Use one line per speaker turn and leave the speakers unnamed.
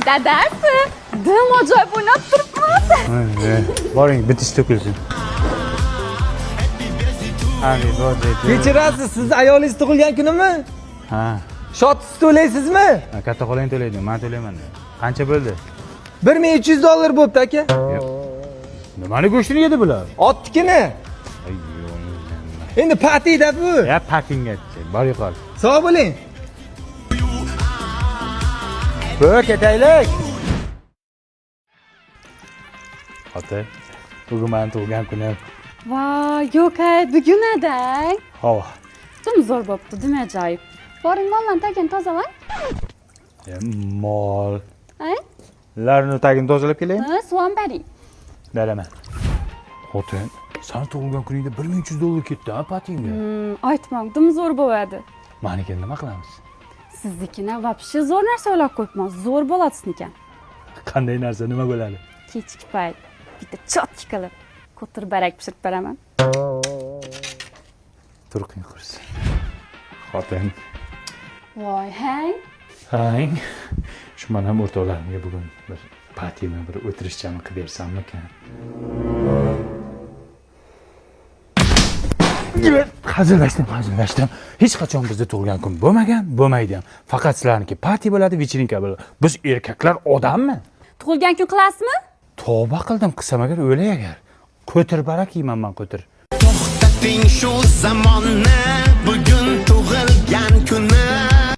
Dadasi, dim ajoyib o'ynab turibmiz.
Boring, bitish to'kilsin. Happy birthday to you.
Kechirasiz, sizni ayolingiz tug'ilgan kunimi?
Ha.
Shotisiz to'laysizmi?
Katta xolang to'laydi, men to'layman. Qancha bo'ldi?
$1300 bo'pti aka.
Nimani go'shtini yedi bular?
Ottikini. Endi patida bu.
Ya pakingga bor yo'qol.
Sog' bo'ling.
Bo'k ketaylik. Ota, bugun men tug'ilgan kunim.
Voy, yo'q-ay, bugun adang.
Havo.
Dim zo'r bo'pti, dim ajoyib. Boring, mollarni tagini tozalang.
Mol.
Ay?
Larni tagini tozalab kelaymi?
Ha, suv ham bering.
Beraman. Xotin, sen tug'ilgan kuningda $1300 ketdi, ha, patingga.
Aytmang, dim zo'r bo'ladi.
Menikini nima qilamiz?
Siznikini вообще zo'r narsa o'ylab qo'yibman. Zo'r bo'ladi siznikan.
Qanday narsa, nima bo'ladi?
Kechki payt bitta chotki qilib ko'tir barak pishirib beraman.
Turqing qursin. Xotin.
Voy, hang.
Hang. Shu mana ham o'rtoqlarimga bugun bir patiyni bir o'tirishchami qilib bersammikan? Hazillashdim. Hech qachon bizda tug'ilgan kun bo'lmagan, bo'lmaydi ham. Faqat sizlarniki pati bo'ladi, vechirinka bo'ladi. Biz erkaklar odammi?
Tug'ilgan kun qilasizmi?
Tavba qildim, qilsam agar o'lay agar. Ko'tir barak yeyman men, ko'tir.
To'xtating shu zamonni, bugun tug'ilgan kuni.